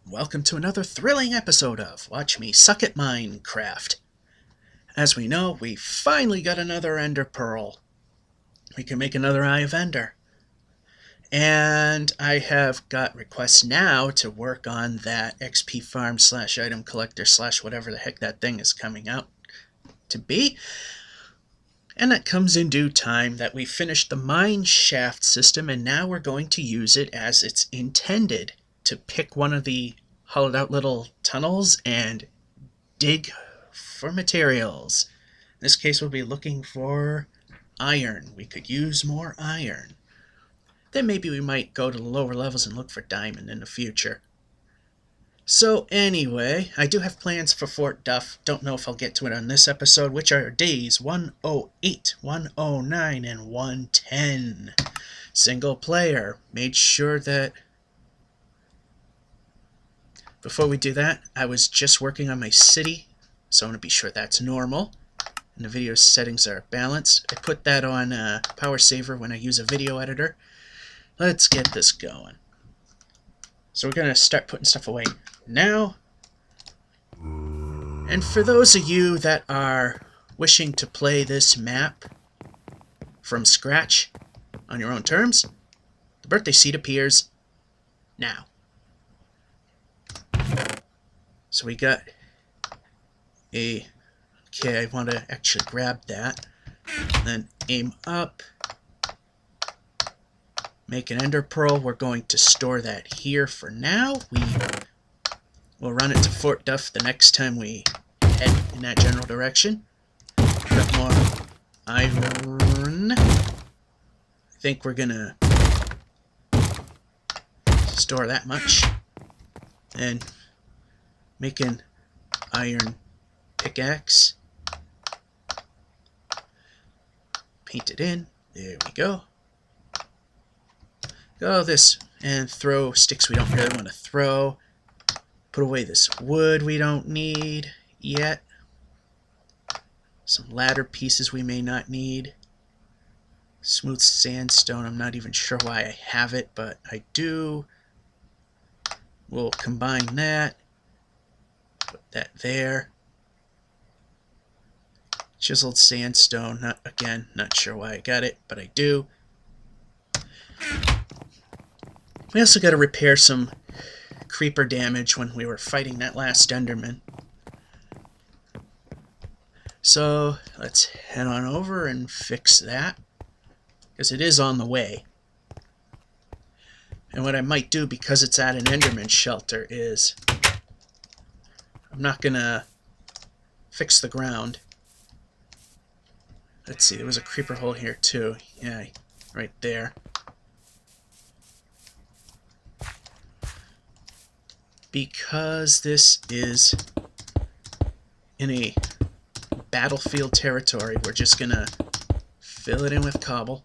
Welcome to another thrilling episode of Watch Me Suck at Minecraft. As we know, we finally got another Ender Pearl. We can make another Eye of Ender. And I have got requests now to work on that XP farm / item collector / whatever the heck that thing is coming out to be. And that comes in due time that we finished the Mineshaft system, and now we're going to use it as it's intended, to pick one of the hollowed out little tunnels and dig for materials. In this case, we'll be looking for iron. We could use more iron. Then maybe we might go to the lower levels and look for diamond in the future. So anyway, I do have plans for Fort Duff. Don't know if I'll get to it on this episode, which are days 108, 109, and 110. Single player. Made sure that before we do that, I was just working on my city, so I want to be sure that's normal. And the video settings are balanced. I put that on power saver when I use a video editor. Let's get this going. So we're going to start putting stuff away now. And for those of you that are wishing to play this map from scratch on your own terms, the birthday seed appears now. So we got a... Okay, I want to actually grab that. Then aim up. Make an ender pearl. We're going to store that here for now. We'll run it to Fort Duff the next time we head in that general direction. Got more iron. I think we're gonna store that much. And make an iron pickaxe. Paint it in. There we go. Go this and throw sticks we don't really want to throw. Put away this wood we don't need yet. Some ladder pieces we may not need. Smooth sandstone, I'm not even sure why I have it, but I do. We'll combine that. Put that there. Chiseled sandstone, not sure why I got it, but I do. We also got to repair some creeper damage when we were fighting that last Enderman. So let's head on over and fix that, because it is on the way. And what I might do, because it's at an Enderman shelter, is I'm not going to fix the ground. Let's see, there was a creeper hole here too. Yeah, right there. Because this is in a battlefield territory, we're just going to fill it in with cobble.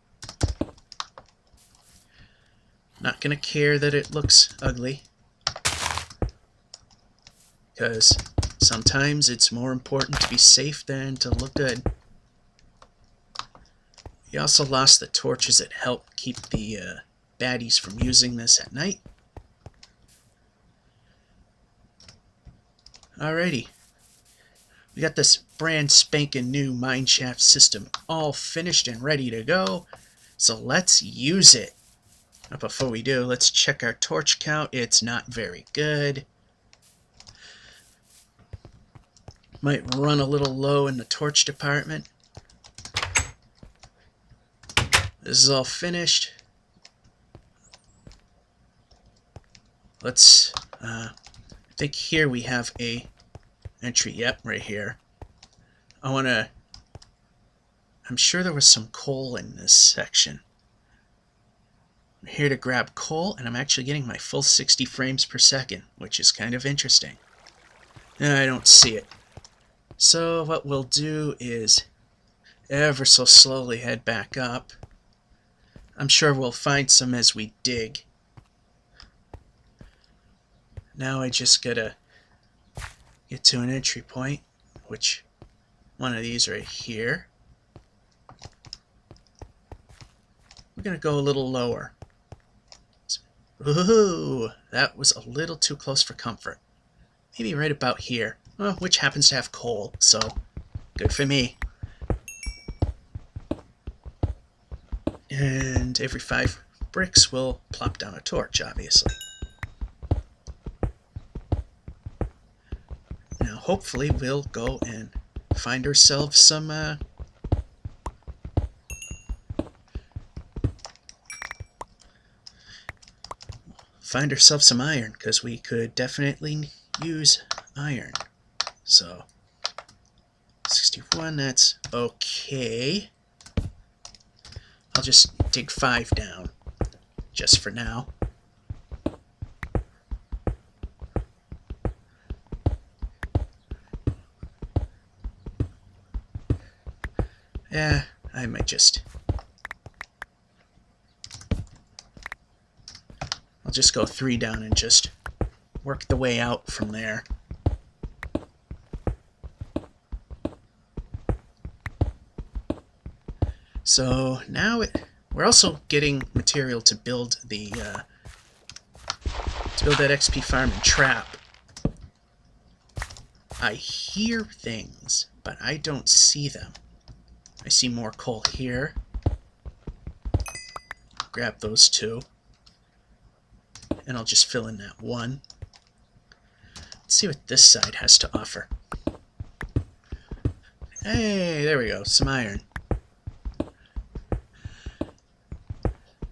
Not going to care that it looks ugly, because sometimes it's more important to be safe than to look good. We also lost the torches that help keep the baddies from using this at night. Alrighty. We got this brand spanking new Mineshaft system all finished and ready to go. So let's use it. But before we do, let's check our torch count. It's not very good. Might run a little low in the torch department. This is all finished. Let's, I think here we have a entry. Yep, right here. I'm sure there was some coal in this section. I'm here to grab coal, and I'm actually getting my full 60 frames per second, which is kind of interesting. I don't see it. So what we'll do is ever so slowly head back up. I'm sure we'll find some as we dig. Now I just gotta get to an entry point, which one of these right here. We're gonna go a little lower. Ooh, that was a little too close for comfort. Maybe right about here, which happens to have coal, so good for me. And every 5 bricks will plop down a torch, obviously. Now, hopefully, we'll go and find ourselves some iron, because we could definitely use iron. So 61, that's okay. I'll just dig 5 down just for now. Yeah, I might just... I'll just go 3 down and just work the way out from there. So now we're also getting material to build the that XP farm and trap. I hear things, but I don't see them. I see more coal here. Grab those 2. And I'll just fill in that 1. Let's see what this side has to offer. Hey, there we go, some iron.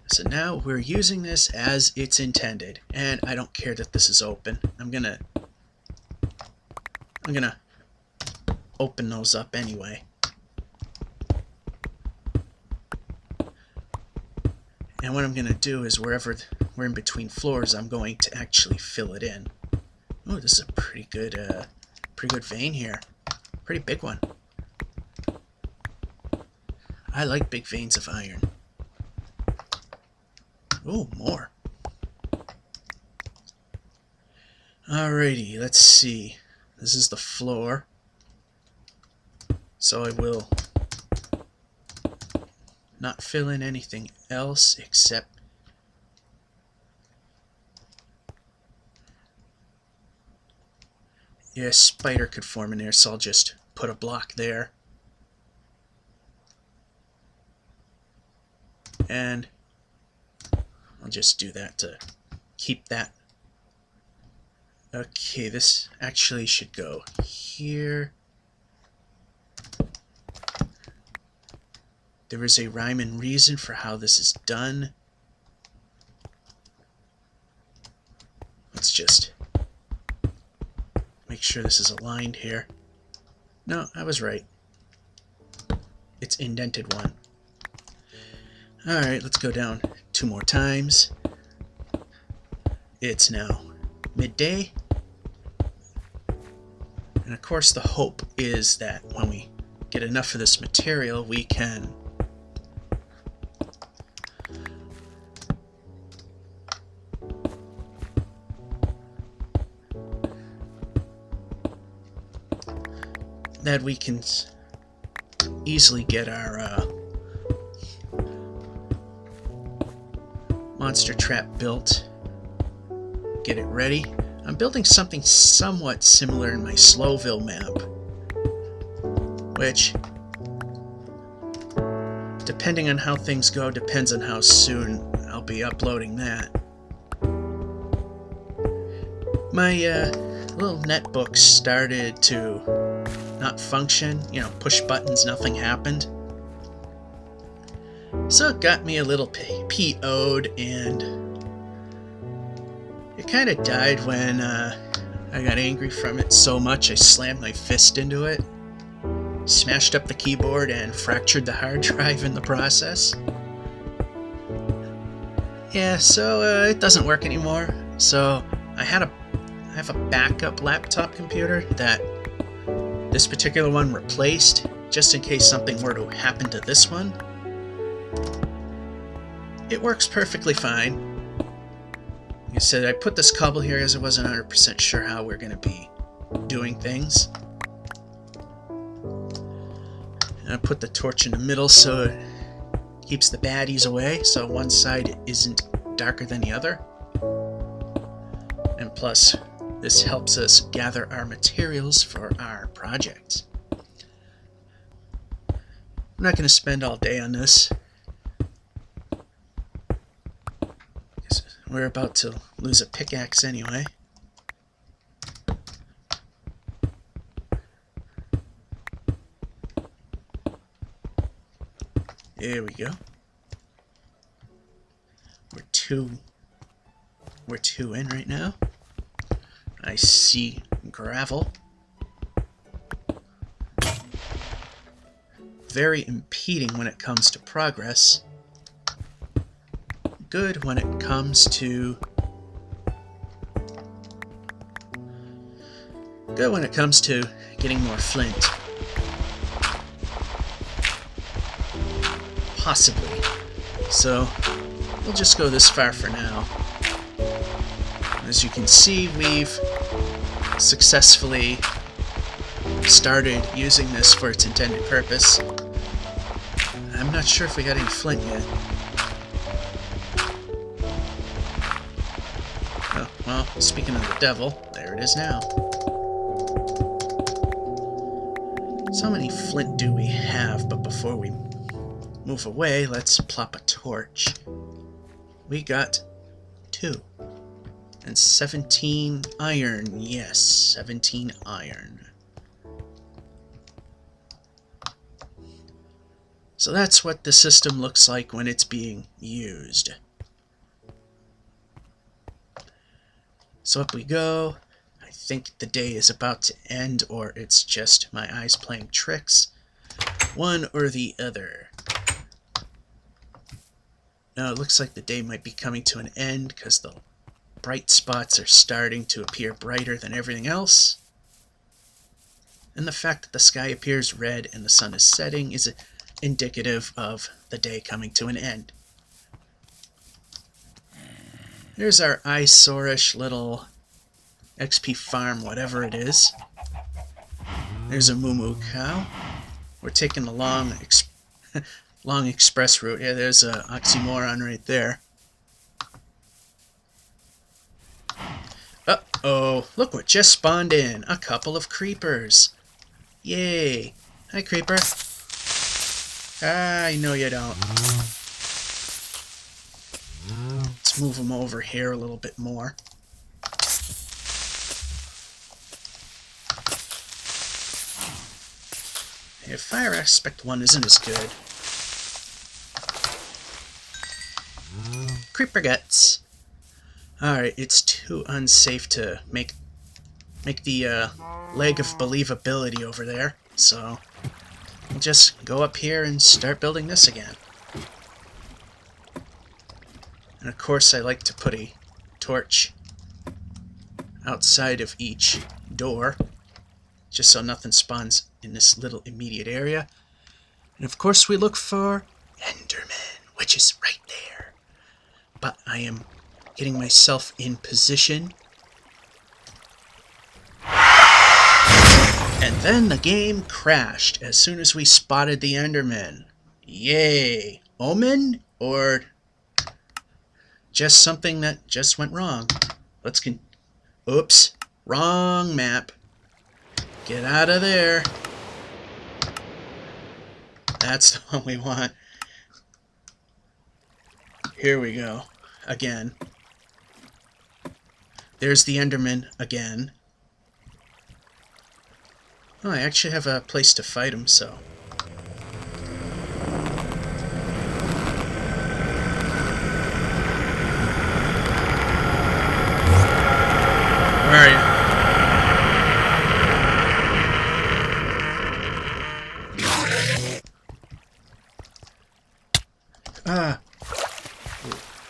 So now we're using this as it's intended, and I don't care that this is open. I'm gonna open those up anyway. And what I'm gonna do is wherever we're in between floors, I'm going to actually fill it in. Oh, this is a pretty good vein here. Pretty big one. I like big veins of iron. Oh, more. Alrighty, let's see. This is the floor. So I will not fill in anything else except a spider could form in there, so I'll just put a block there. And I'll just do that to keep that. Okay, this actually should go here. There is a rhyme and reason for how this is done. Let's just make sure this is aligned here. No, I was right. It's indented 1. Alright, let's go down 2 more times. It's now midday. And of course the hope is that when we get enough of this material, we can easily get our monster trap built, get it ready. I'm building something somewhat similar in my Slowville map, which, depending on how things go, depends on how soon I'll be uploading that. My little netbook started to not function, push buttons, nothing happened. So it got me a little PO'd, and it kind of died when I got angry from it so much I slammed my fist into it, smashed up the keyboard, and fractured the hard drive in the process. Yeah, so it doesn't work anymore. So I have a backup laptop computer that this particular one replaced, just in case something were to happen to this one. It works perfectly fine. Like I said, I put this cobble here as I wasn't 100% sure how we're going to be doing things. And I put the torch in the middle so it keeps the baddies away, so one side isn't darker than the other. And plus, this helps us gather our materials for our project. I'm not going to spend all day on this. We're about to lose a pickaxe anyway. There we go. We're two in right now. I see gravel. Very impeding when it comes to progress. Good when it comes to getting more flint. Possibly. So we'll just go this far for now. As you can see, we've successfully started using this for its intended purpose. I'm not sure if we got any flint yet. Oh, well, speaking of the devil, there it is now. So how many flint do we have? But before we move away, let's plop a torch. We got 2. And 17 iron. Yes, 17 iron. So that's what the system looks like when it's being used. So up we go. I think the day is about to end, or it's just my eyes playing tricks. One or the other. No, it looks like the day might be coming to an end because the bright spots are starting to appear brighter than everything else. And the fact that the sky appears red and the sun is setting is indicative of the day coming to an end. There's our eyesore-ish little XP farm, whatever it is. There's a moo cow. We're taking the long express route. Yeah, there's an oxymoron right there. Uh-oh, look what just spawned in. A couple of creepers. Yay. Hi, creeper. I know you don't. Let's move them over here a little bit more. Yeah, Fire Aspect 1 isn't as good. Creeper guts. Alright, it's too unsafe to make the leg of believability over there, so we'll just go up here and start building this again. And of course I like to put a torch outside of each door, just so nothing spawns in this little immediate area. And of course we look for Enderman, which is right there. But I am getting myself in position. And then the game crashed as soon as we spotted the Enderman. Yay! Omen? Or just something that just went wrong? Oops. Wrong map. Get out of there. That's the one we want. Here we go. Again. There's the Enderman again. Oh, I actually have a place to fight him, so. Where are you? Ah.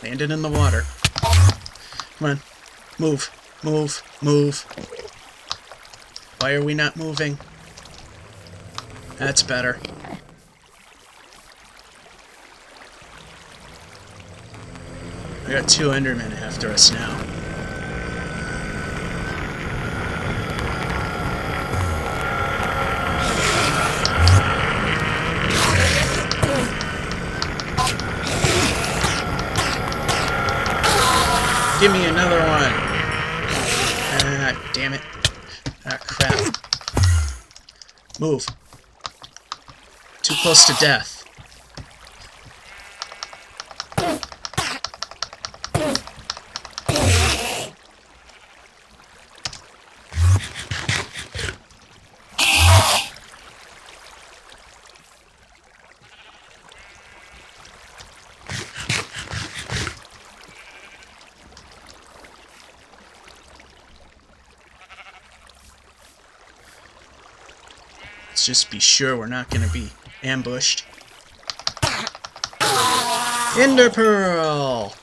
Landed in the water. Come on. Move. Move. Move. Why are we not moving? That's better. We got 2 Endermen after us now. Give me another one. God damn it. Ah, crap. Move. Too close to death. Let's just be sure we're not going to be ambushed. Ender Pearl!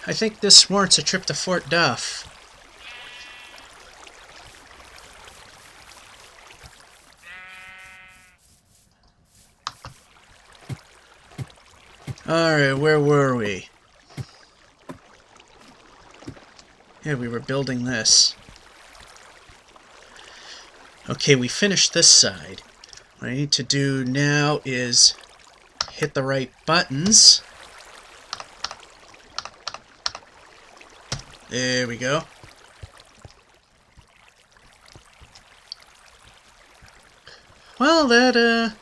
I think this warrants a trip to Fort Duff. Alright, where were we? Yeah, we were building this. Okay, we finished this side. What I need to do now is hit the right buttons. There we go. Well, that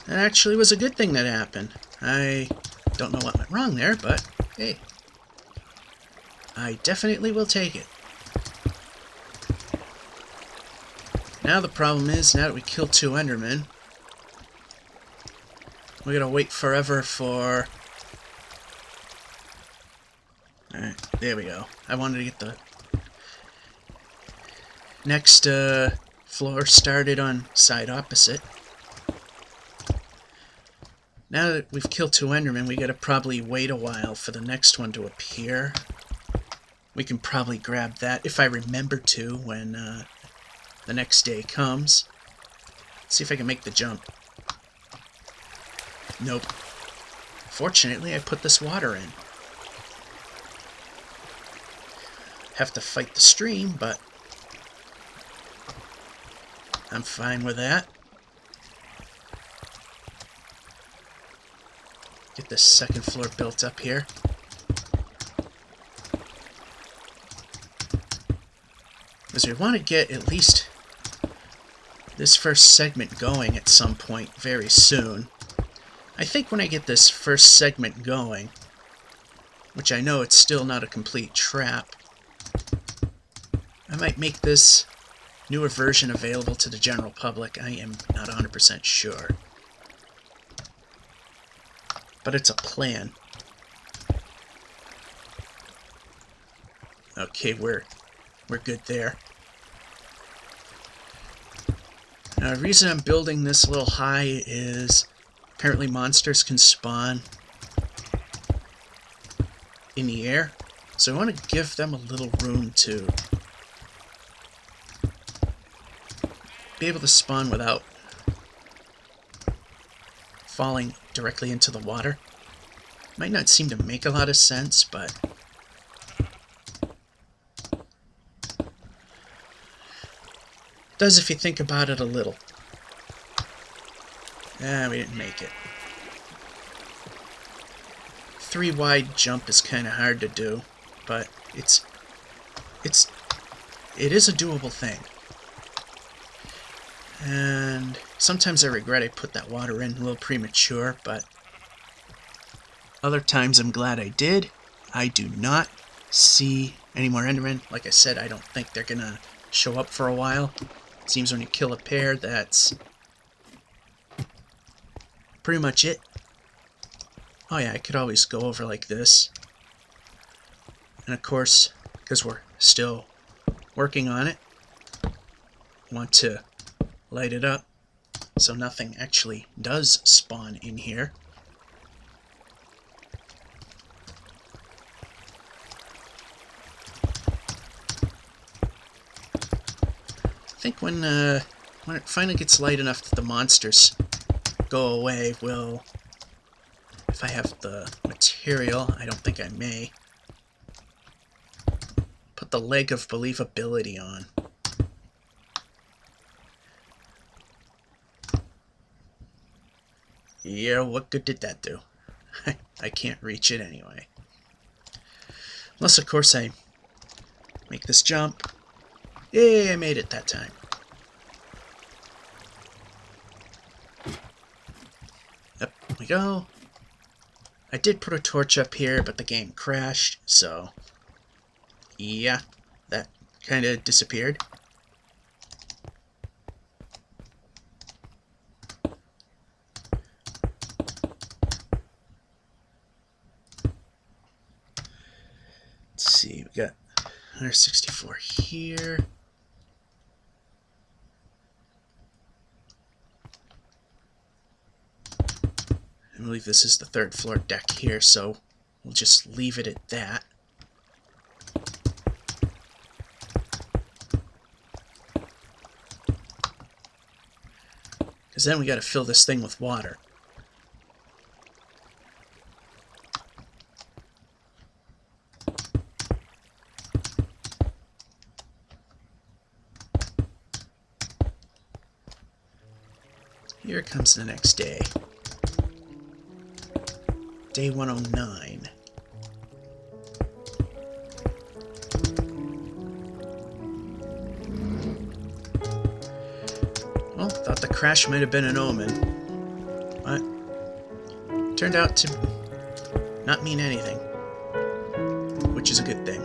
actually was a good thing that happened. I don't know what went wrong there, but hey, I definitely will take it. Now the problem is, now that we killed 2 Endermen, we gotta wait forever for... Alright, there we go. I wanted to get the next floor started on side opposite. Now that we've killed 2 Endermen, we gotta probably wait a while for the next one to appear. We can probably grab that, if I remember to, when the next day comes. Let's see if I can make the jump. Nope. Fortunately, I put this water in. Have to fight the stream, but I'm fine with that. Get this second floor built up here. Because we want to get at least this first segment going at some point very soon. I think when I get this first segment going, which I know it's still not a complete trap, I might make this newer version available to the general public. I am not 100% sure. But it's a plan. Okay, we're good there. Now, the reason I'm building this a little high is apparently monsters can spawn in the air, so I want to give them a little room to be able to spawn without falling directly into the water. Might not seem to make a lot of sense, but it does if you think about it a little. Ah, we didn't make it. 3 wide jump is kind of hard to do, but it is a doable thing. And sometimes I regret I put that water in a little premature, but other times I'm glad I did. I do not see any more Endermen. Like I said, I don't think they're gonna show up for a while. It seems when you kill a pair, that's pretty much it. Oh yeah, I could always go over like this. And of course, because we're still working on it, want to light it up so nothing actually does spawn in here. I think when it finally gets light enough that the monsters go away, we'll, if I have the material, I don't think I may, put the leg of believability on. Yeah, what good did that do? I can't reach it anyway. Unless, of course, I Make this jump. Yay, I made it that time. Up we go. I did put a torch up here, but the game crashed, so yeah, that kind of disappeared. Let's see, we got 164 here. I believe this is the third floor deck here, so we'll just leave it at that. Because then we got to fill this thing with water. Here comes the next day. Day 109. Well, thought the crash might have been an omen, but turned out to not mean anything, which is a good thing.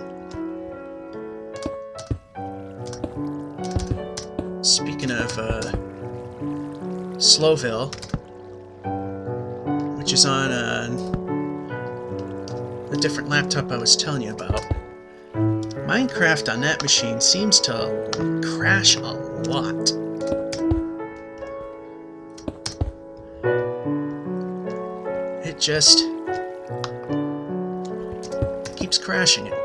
Speaking of Slowville, which is on the different laptop I was telling you about, Minecraft on that machine seems to crash a lot. It just keeps crashing it.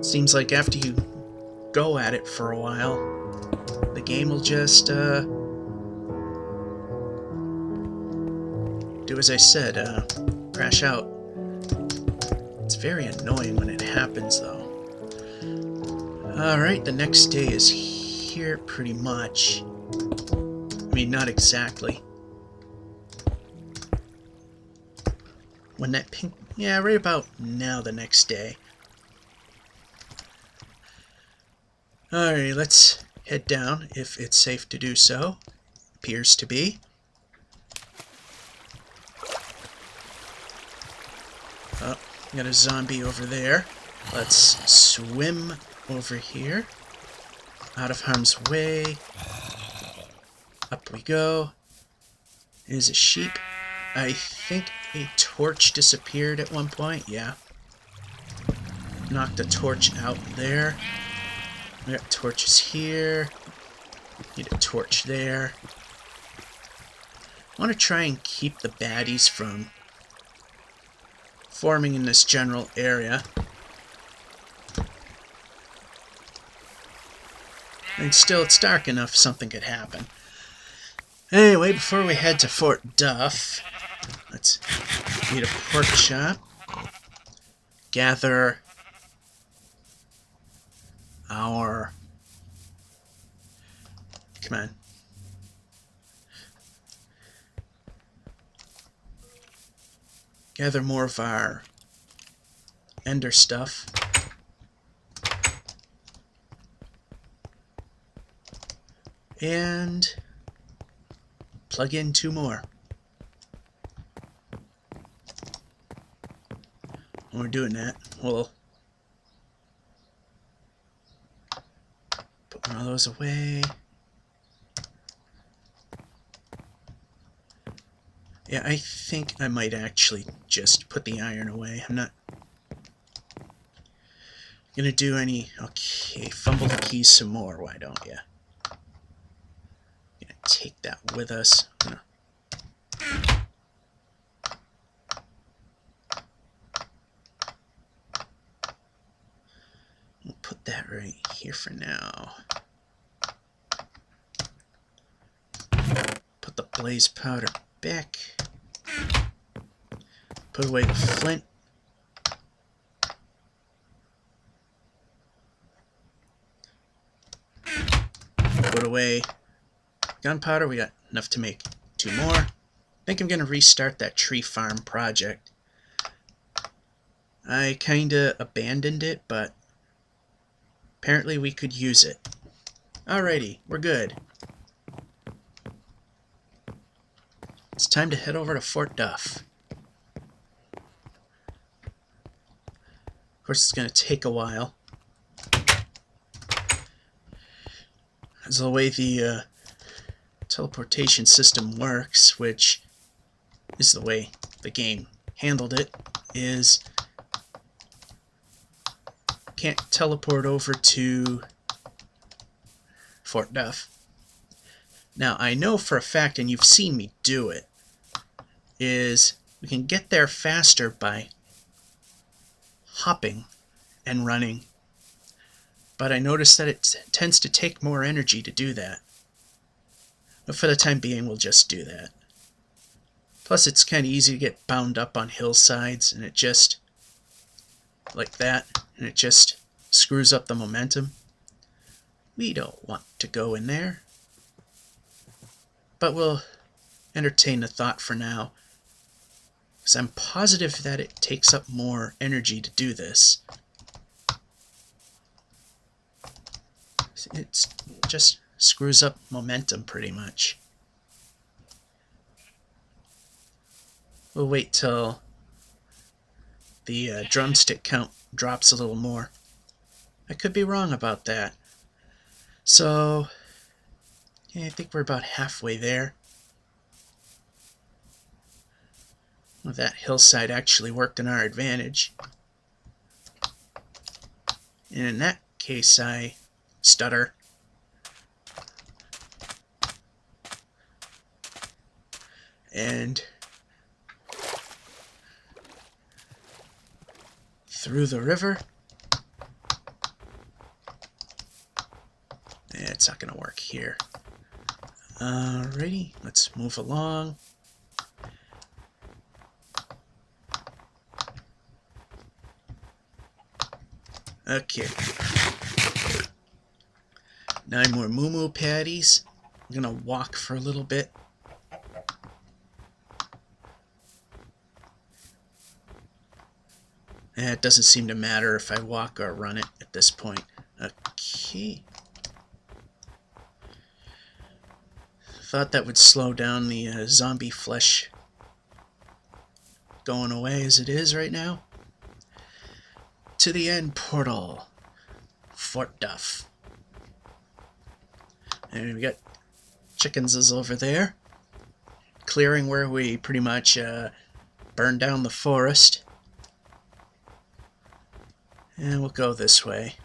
Seems like after you go at it for a while, the game will just do as I said, crash out. It's very annoying when it happens, though. Alright, the next day is here pretty much. I mean, not exactly. When that pink... Yeah, right about now, the next day. Alright, let's head down, if it's safe to do so. Appears to be. Oh, got a zombie over there. Let's swim over here. Out of harm's way. Up we go. There's a sheep. I think a torch disappeared at one point. Yeah. Knocked a torch out there. We got torches here. Need a torch there. I want to try and keep the baddies from forming in this general area. And still, it's dark enough something could happen. Anyway, before we head to Fort Duff, let's eat a pork chop. Gather our... Come on. Gather more of our ender stuff. And plug in 2 more. When we're doing that, we'll put one of those away. Yeah, I think I might actually just put the iron away. I'm not gonna do any... Okay, fumble the keys some more, why don't ya? Gonna take that with us. We'll put that right here for now. Put the blaze powder back. Put away the flint. Put away gunpowder. We got enough to make 2 more. I think I'm going to restart that tree farm project. I kinda abandoned it, but apparently we could use it. Alrighty, we're good. It's time to head over to Fort Duff. Of course, it's going to take a while. As the way the teleportation system works, which is the way the game handled it, is can't teleport over to Fort Duff. Now, I know for a fact, and you've seen me do it, is we can get there faster by hopping and running. But I noticed that it tends to take more energy to do that. But for the time being, we'll just do that. Plus, it's kind of easy to get bound up on hillsides, and it just, like that, and it just screws up the momentum. We don't want to go in there. But we'll entertain the thought for now, because I'm positive that it takes up more energy to do this. It just screws up momentum pretty much. We'll wait till the drumstick count drops a little more. I could be wrong about that. So, yeah, I think we're about halfway there. Well, that hillside actually worked in our advantage. And in that case, I stutter. And through the river. It's not going to work here. Alrighty, let's move along. Okay. 9 more moo patties. I'm going to walk for a little bit. It doesn't seem to matter if I walk or run it at this point. Okay. Thought that would slow down the zombie flesh going away as it is right now. To the end portal. Fort Duff. And we got chickens is over there. Clearing where we pretty much burned down the forest. And we'll go this way.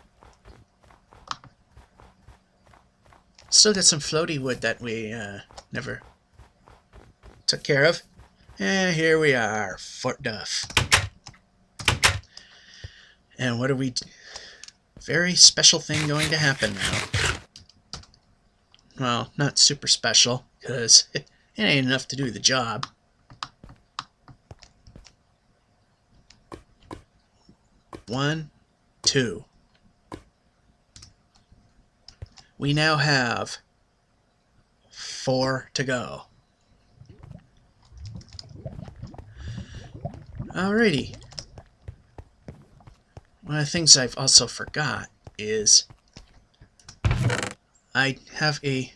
Still got some floaty wood that we never took care of. And here we are, Fort Duff. And what are we... Very special thing going to happen now. Well, not super special, because it ain't enough to do the job. One, two. We now have 4 to go. Alrighty. One of the things I've also forgot is I have a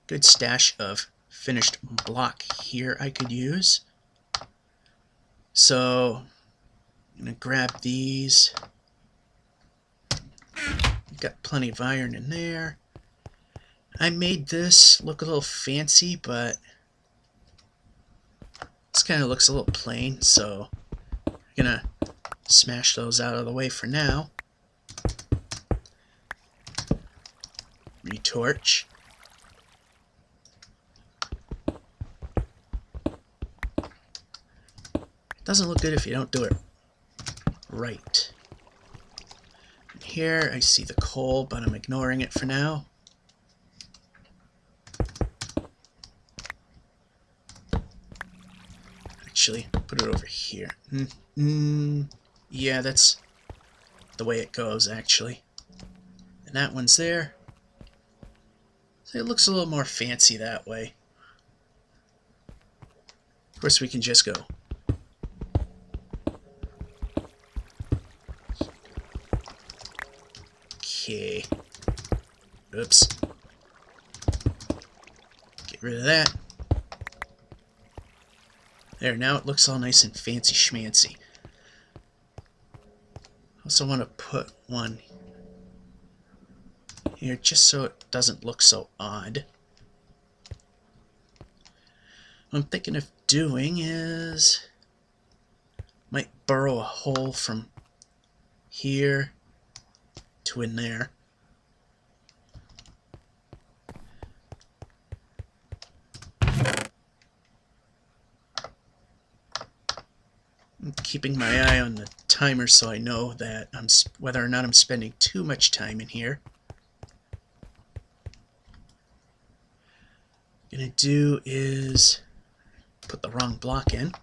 good stash of finished block here I could use. So I'm going to grab these. Got plenty of iron in there. I made this look a little fancy, but this kind of looks a little plain, so I'm gonna smash those out of the way for now. Retorch. It doesn't look good if you don't do it right. Here I see the coal, but I'm ignoring it for now. Actually, put it over here. Yeah, that's the way it goes, actually. And that one's there. So it looks a little more fancy that way. Of course, we can just go Okay. Oops. Get rid of that. There, now it looks all nice and fancy schmancy. Also want to put one here just so it doesn't look so odd. What I'm thinking of doing is might burrow a hole from here to in there. I'm keeping my eye on the timer so I know that whether or not I'm spending too much time in here. What I'm gonna do is put the wrong block in.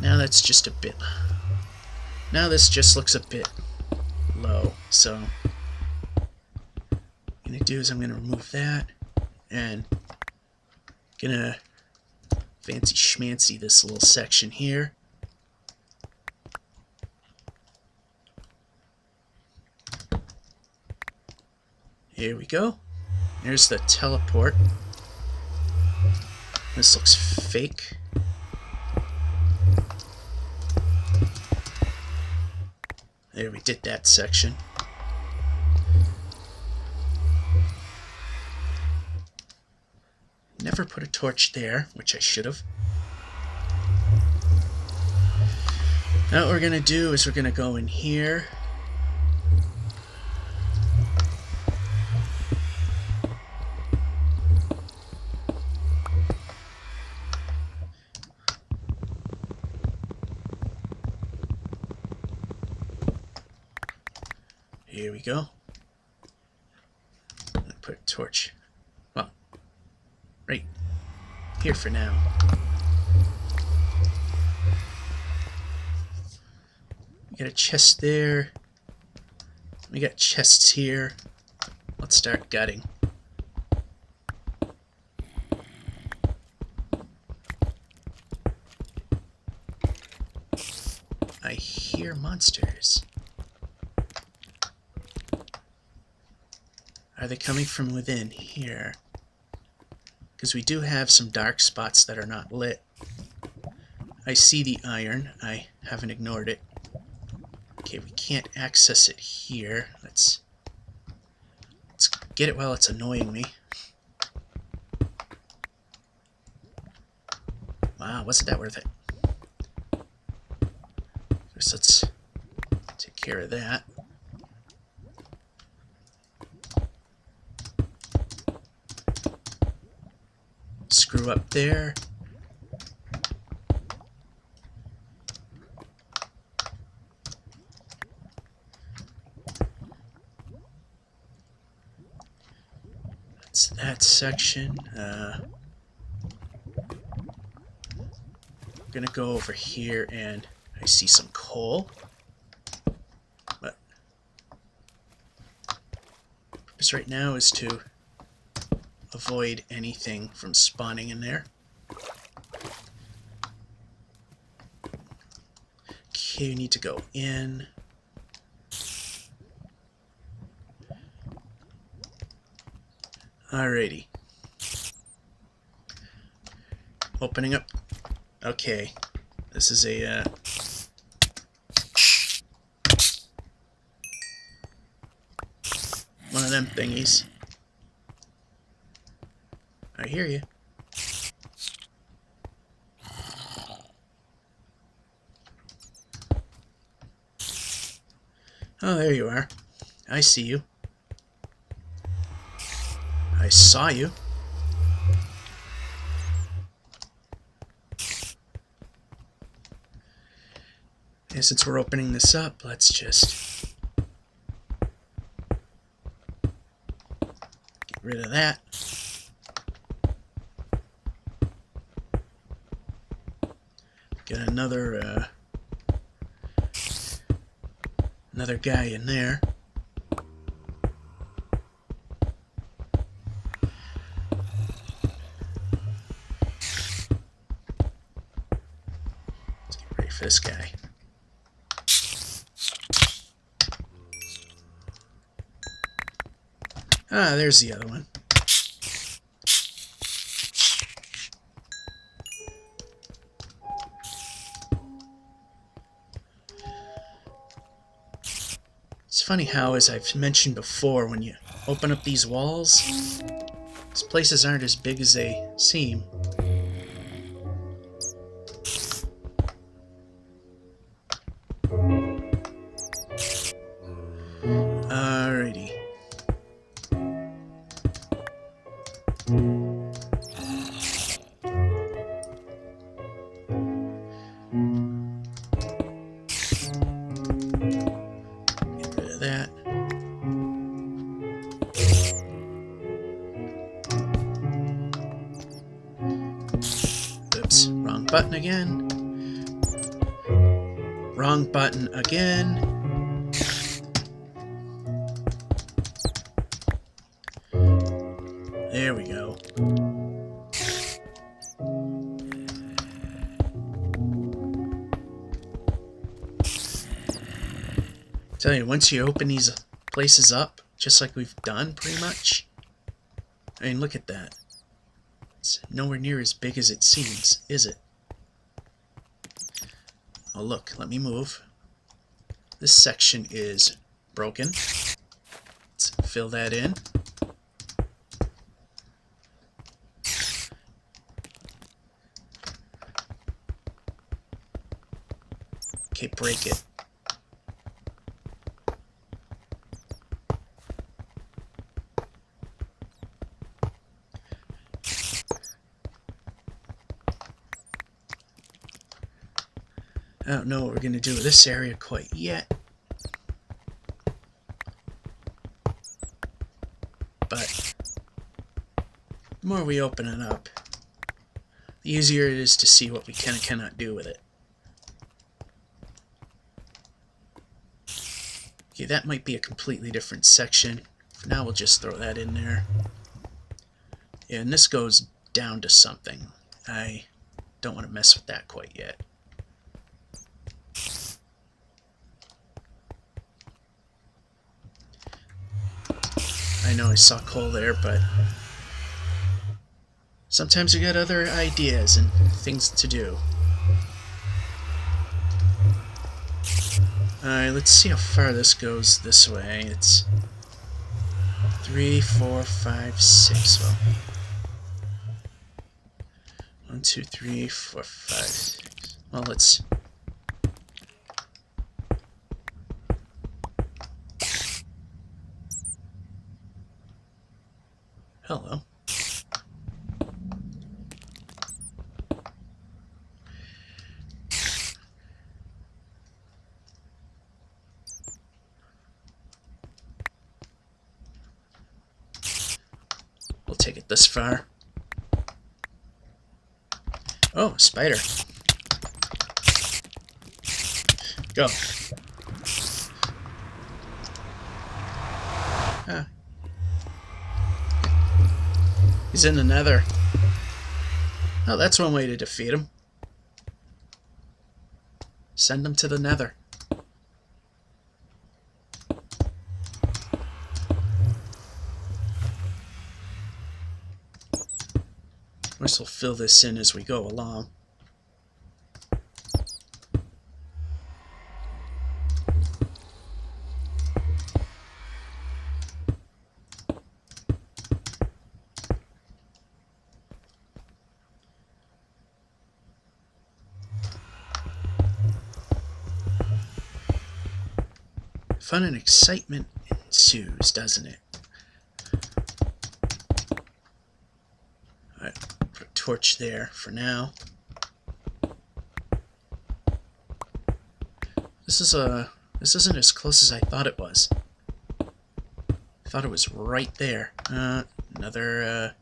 Now that's just a bit. Now this just looks a bit low, so what I'm gonna do is I'm gonna remove that and gonna fancy schmancy this little section here. Here we go. There's the teleport. This looks fake. There, we did that section. Never put a torch there, which I should have. Now what we're going to do is we're going to go in here. Here we go. I'm going to put a torch, well, right here for now. We got a chest there. We got chests here. Let's start gutting. I hear monsters. Are they coming from within here? Because we do have some dark spots that are not lit. I see the iron. I haven't ignored it. Okay, we can't access it here. Let's get it while it's annoying me. Wow, wasn't that worth it? First, let's take care of that. Screw up there. That's that section. I'm gonna go over here and I see some coal. But the purpose right now is to avoid anything from spawning in there. Okay, we need to go in. Alrighty. Opening up. Okay. This is a one of them thingies. I hear you. Oh, there you are. I see you. I saw you. And since we're opening this up, let's just get rid of that. Get another guy in there. this guy? Ah, there's the other one. It's funny how, as I've mentioned before, when you open up these walls, these places aren't as big as they seem. Alrighty. Get rid of that. Oops, wrong button again. Wrong button again. There we go. Tell you, once you open these places up, just like we've done pretty much, I mean, look at that. It's nowhere near as big as it seems, is it? Oh look, let me move. This section is broken. Let's fill that in. Okay, break it. I don't know what we're going to do with this area quite yet. But the more we open it up, the easier it is to see what we can and cannot do with it. Okay, that might be a completely different section. For now, we'll just throw that in there. Yeah, and this goes down to something. I don't want to mess with that quite yet. I know I saw coal there, but sometimes you got other ideas and things to do. Alright, let's see how far this goes this way. It's 3, 4, 5, 6. Well, 1, 2, 3, 4, 5, 6. Well, let's... Hello. We'll take it this far. Oh, spider. Go. Ah. He's in the Nether. Oh, that's one way to defeat him. Send him to the Nether. Of course, we'll fill this in as we go along. Fun and excitement ensues, doesn't it? Alright, put a torch there for now. This isn't as close as I thought it was. I thought it was right there. Another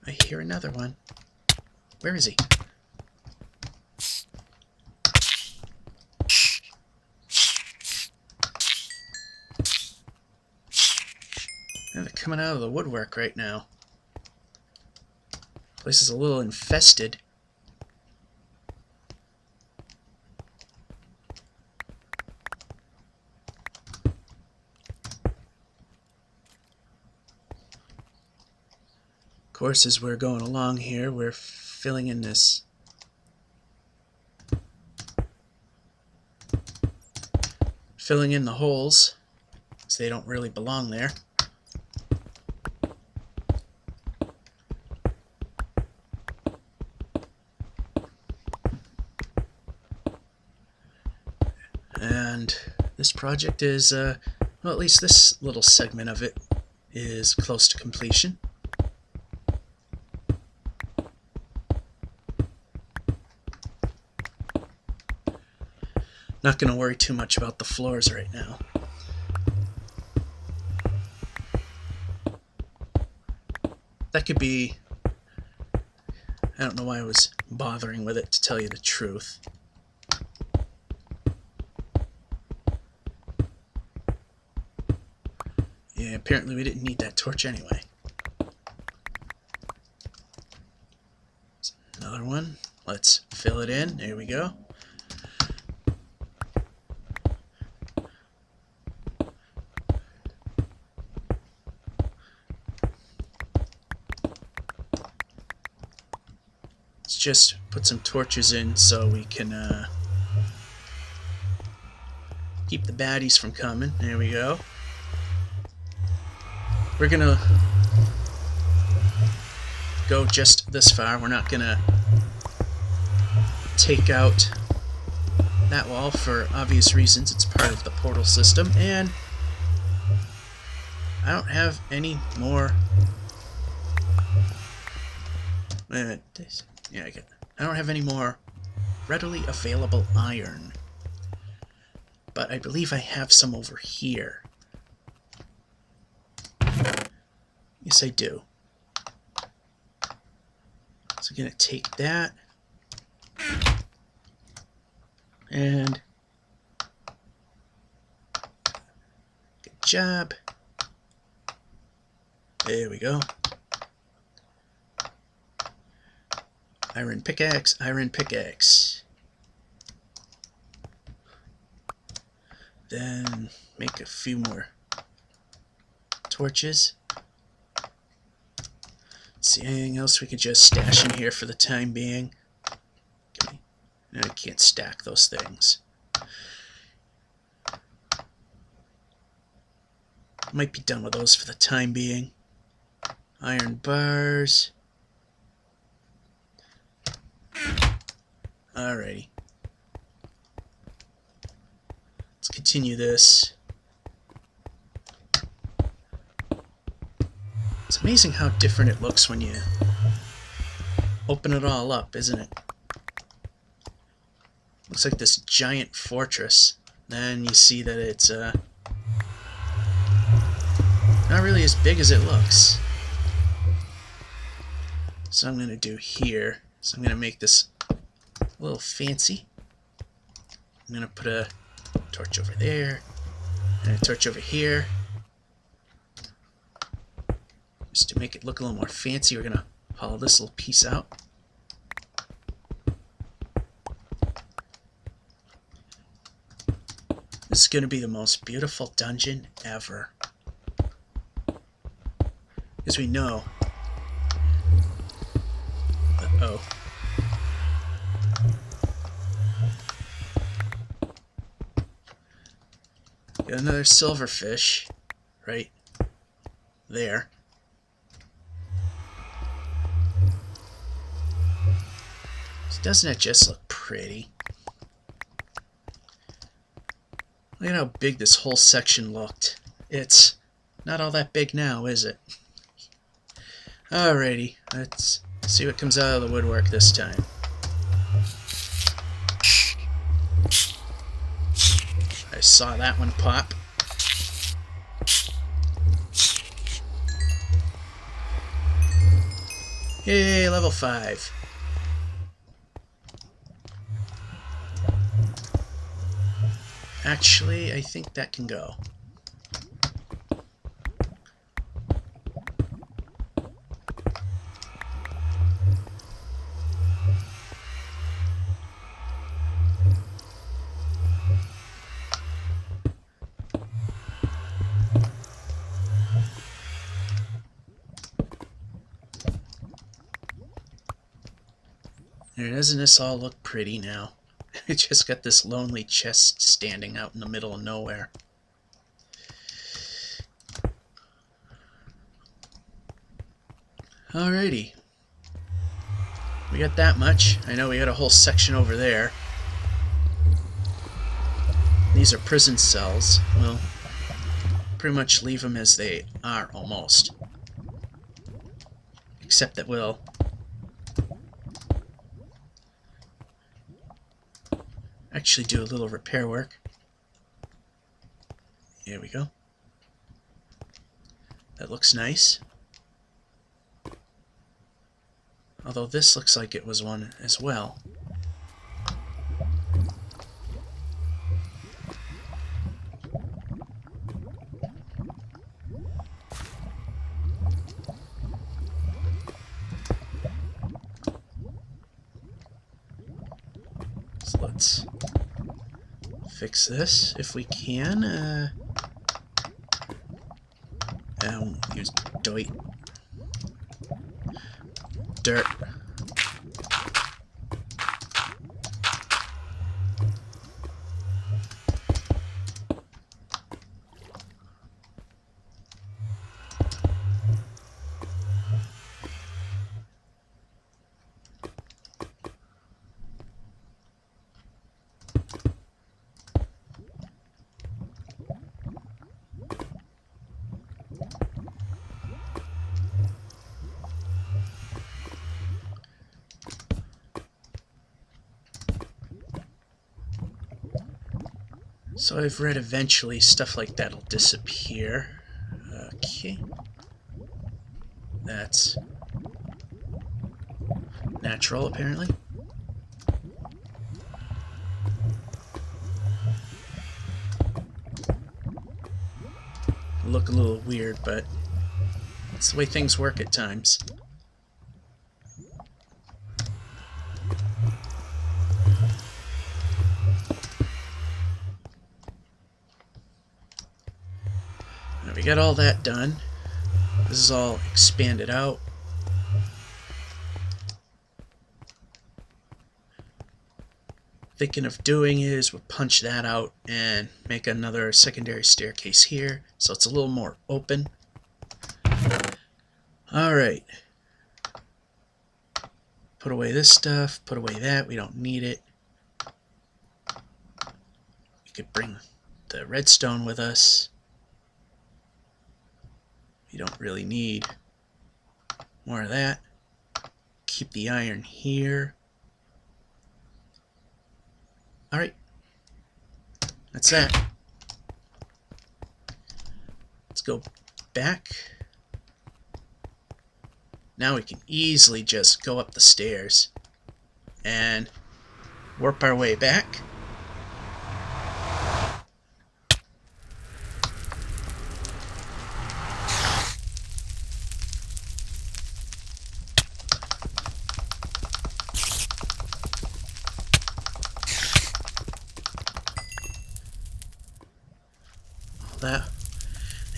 I hear another one. Where is he? There they coming out of the woodwork right now. Place is a little infested. Of course, as we're going along here, we're filling in this the holes, so they don't really belong there. And this project is, well, at least this little segment of it is close to completion. Not going to worry too much about the floors right now. That could be... I don't know why I was bothering with it, to tell you the truth. Yeah, apparently we didn't need that torch anyway. Another one. Let's fill it in. There we go. Let's just put some torches in so we can keep the baddies from coming. There we go. We're gonna go just this far. We're not gonna take out that wall for obvious reasons. It's part of the portal system, and I don't have any more. Wait a minute. Yeah, I don't have any more readily available iron, but I believe I have some over here. Yes, I do. So I'm going to take that and good job. There we go. Iron pickaxe, iron pickaxe. Then make a few more torches. See anything else we could just stash in here for the time being? Okay. No, I can't stack those things. Might be done with those for the time being. Iron bars. Alrighty. Let's continue this. It's amazing how different it looks when you open it all up, isn't it? Looks like this giant fortress. Then you see that it's not really as big as it looks. So I'm going to do here. So I'm going to make this a little fancy. I'm going to put a torch over there and a torch over here. Just to make it look a little more fancy, we're going to hollow this little piece out. This is going to be the most beautiful dungeon ever. As we know. Uh-oh. Got another silverfish right there. So doesn't it just look pretty? Look at how big this whole section looked. It's not all that big now, is it? Alrighty, let's see what comes out of the woodwork this time. I saw that one pop. Yay, level 5. Actually, I think that can go. Doesn't this all look pretty now? It just got this lonely chest standing out in the middle of nowhere. Alrighty. We got that much. I know we got a whole section over there. These are prison cells. We'll pretty much leave them as they are, almost. Except that we'll actually do a little repair work. Here we go. That looks nice. Although this looks like it was one as well. So let's fix this if we can. I won't use dirt. So I've read eventually stuff like that'll disappear. Okay. That's natural, apparently. Look a little weird, but it's the way things work at times. Now we got all that done. This is all expanded out. Thinking of doing is we'll punch that out and make another secondary staircase here, so it's a little more open. Alright. Put away this stuff, put away that, we don't need it. We could bring the redstone with us. We don't really need more of that. Keep the iron here. Alright. That's that. Let's go back. Now we can easily just go up the stairs and warp our way back.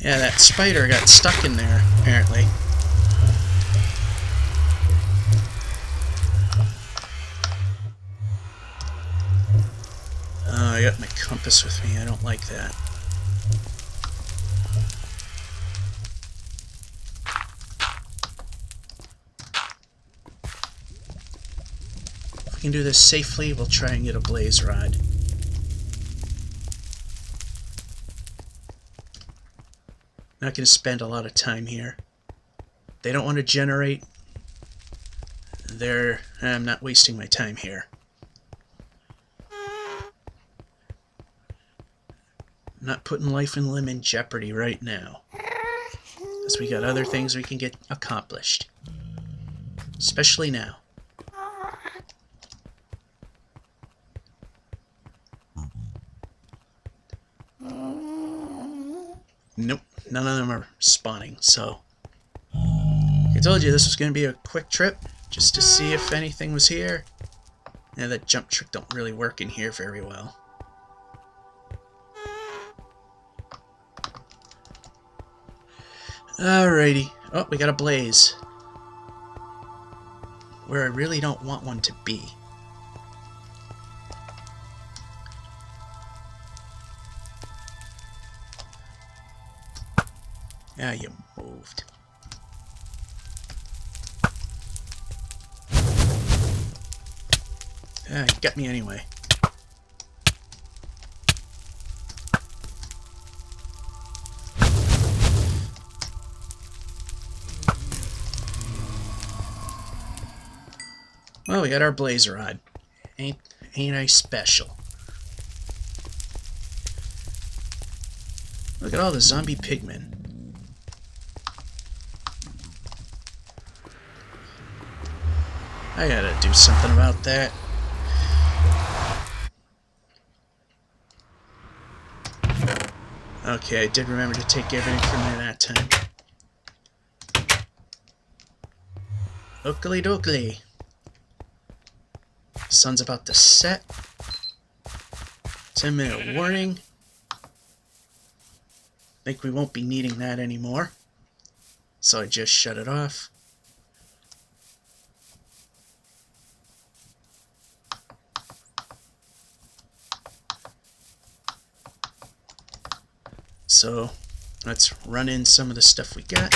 Yeah, that spider got stuck in there, apparently. Oh, I got my compass with me. I don't like that. If we can do this safely, we'll try and get a blaze rod. Not going to spend a lot of time here. They don't want to generate. I'm not wasting my time here. I'm not putting life and limb in jeopardy right now, because we got other things we can get accomplished. Especially now. Nope, none of them are spawning, so I told you this was going to be a quick trip, just to see if anything was here. Yeah, that jump trick don't really work in here very well. Alrighty. Oh, we got a blaze. where I really don't want one to be. Yeah, you moved. Yeah, you got me anyway. Well, we got our blaze rod. Ain't I special? Look at all the zombie pigmen. I gotta do something about that. Okay, I did remember to take everything from there that time. Oakley dokley. Sun's about to set. 10-minute warning. Think we won't be needing that anymore. So I just shut it off. So let's run in some of the stuff we got.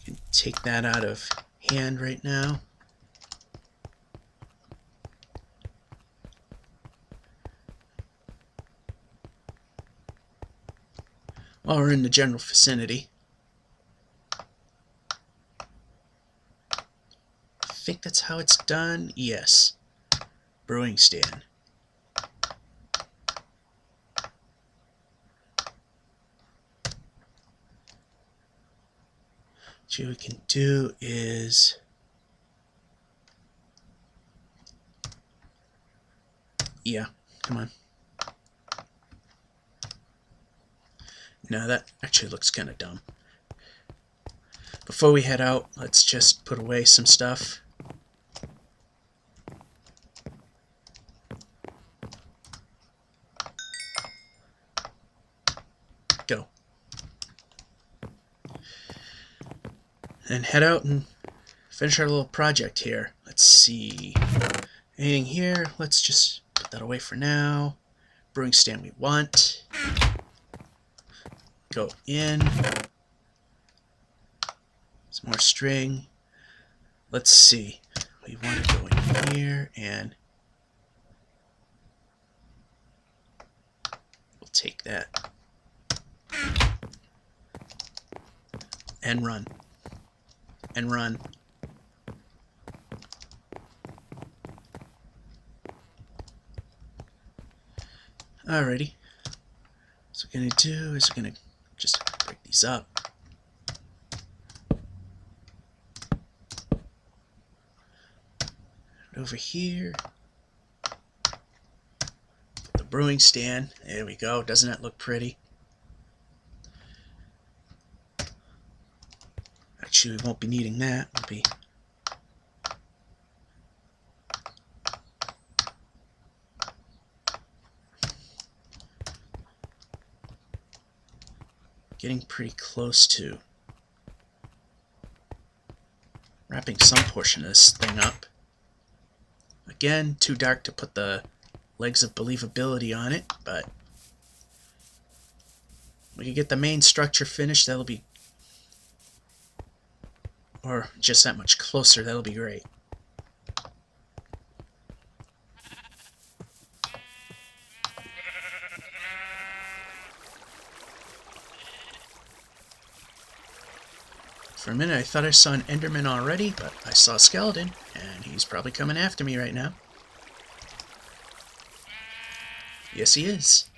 Can take that out of hand right now. While we're in the general vicinity. I think that's how it's done. Yes. Brewing stand. What we can do is come on. No, that actually looks kind of dumb. Before we head out, let's just put away some stuff. Go. And head out and finish our little project here. Let's see. Anything here? Let's just put that away for now. Brewing stand we want. Go in. Some more string. Let's see. We want to go in here and we'll take that. And run. And run. Alrighty. So what we're going to do is we're going to just break these up. Over here. The brewing stand. There we go. Doesn't that look pretty? Actually, we won't be needing that. We'll be getting pretty close to wrapping some portion of this thing up. Again, too dark to put the legs of believability on it, but we can get the main structure finished. That'll be, or just that much closer, that'll be great. For a minute I thought I saw an Enderman already, but I saw a skeleton, and he's probably coming after me right now. Yes, he is.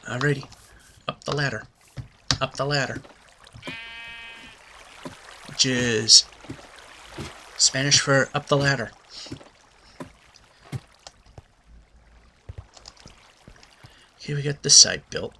Alrighty, up the ladder, up the ladder, which is Spanish for up the ladder. Okay, we got this side built.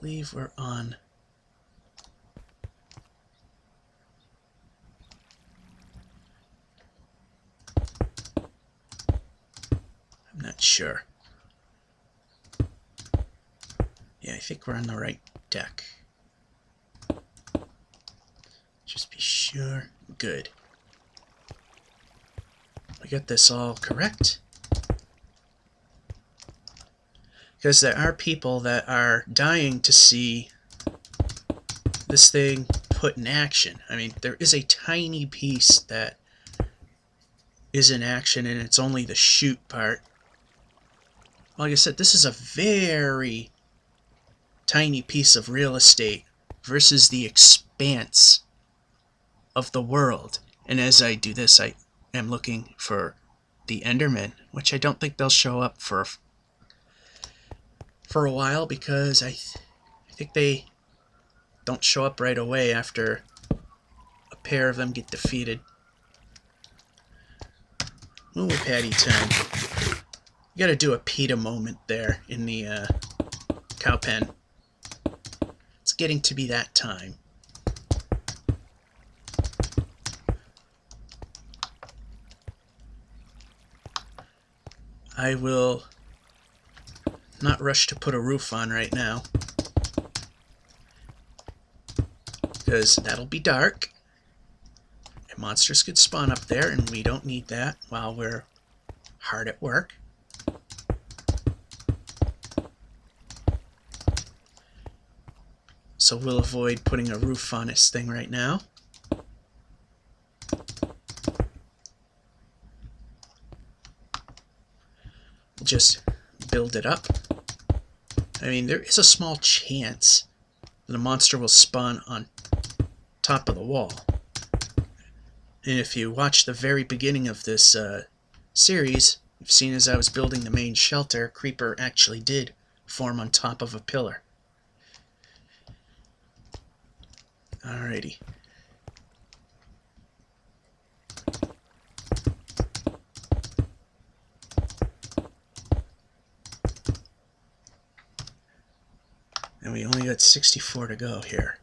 believe we're on... I'm not sure. Yeah, I think we're on the right deck. Just be sure. Good. We got this all correct. Because there are people that are dying to see this thing put in action. I mean, there is a tiny piece that is in action, and it's only the shoot part. Like I said, this is a very tiny piece of real estate versus the expanse of the world. And as I do this, I am looking for the Endermen, which I don't think they'll show up for a while, because I think they don't show up right away after a pair of them get defeated. Ooh, Patty time. You gotta do a PETA moment there in the cow pen. It's getting to be that time. I will not rush to put a roof on right now, because that'll be dark and monsters could spawn up there, and we don't need that while we're hard at work. So we'll avoid putting a roof on this thing right now. We'll just build it up. I mean, there is a small chance that a monster will spawn on top of the wall. And if you watch the very beginning of this series, you've seen as I was building the main shelter, Creeper actually did form on top of a pillar. Alrighty. And we only got 64 to go here.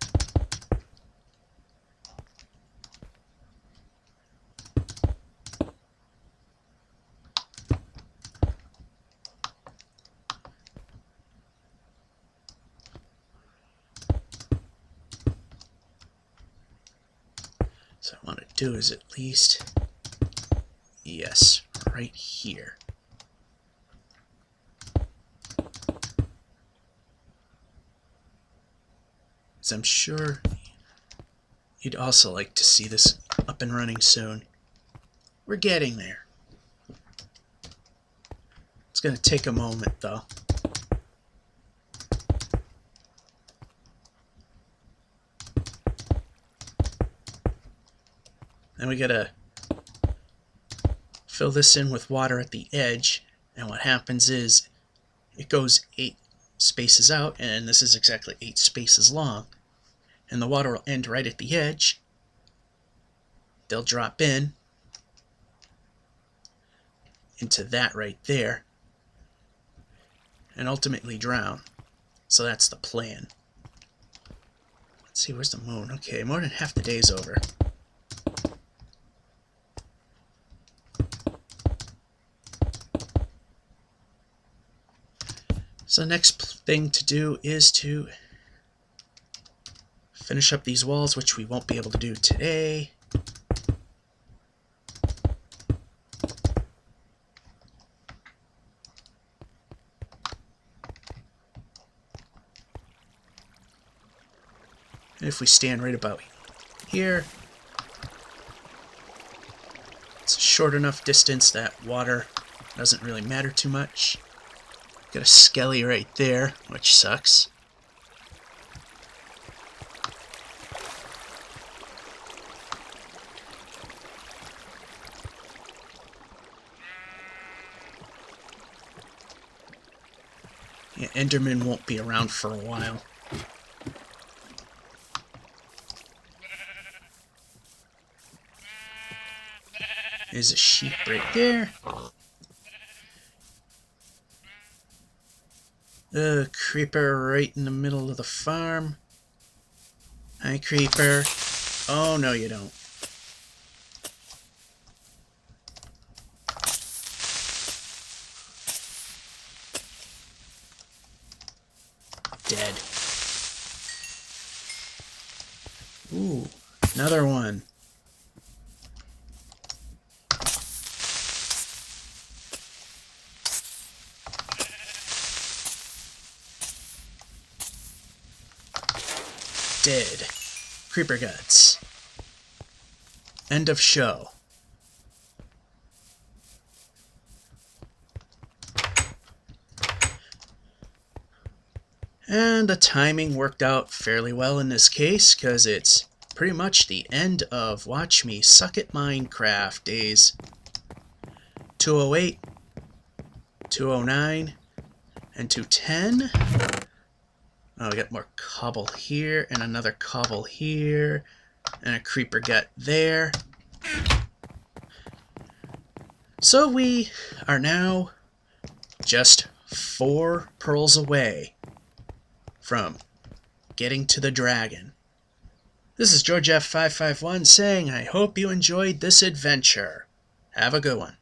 So what I want to do is at least, yes, right here. So I'm sure you'd also like to see this up and running soon. We're getting there. It's going to take a moment, though. Then we gotta fill this in with water at the edge, and what happens is it goes 8 spaces out, and this is exactly 8 spaces long, and the water will end right at the edge. They'll drop in into that right there and ultimately drown. So that's the plan. Let's see, where's the moon? Okay, more than half the day's over. So the next thing to do is to finish up these walls, which we won't be able to do today. And if we stand right about here, it's a short enough distance that water doesn't really matter too much. Got a skelly right there, which sucks. Yeah, Enderman won't be around for a while. There's a sheep right there. Creeper right in the middle of the farm. Hi, creeper. Oh, no you don't. Dead. Ooh, another one. Dead. Creeper guts. End of show. And the timing worked out fairly well in this case, because it's pretty much the end of Watch Me Suck at Minecraft days 208, 209, and 210. Oh, we got more cobble here, and another cobble here, and a creeper gut there. So we are now just 4 pearls away from getting to the dragon. This is George F551 saying I hope you enjoyed this adventure. Have a good one.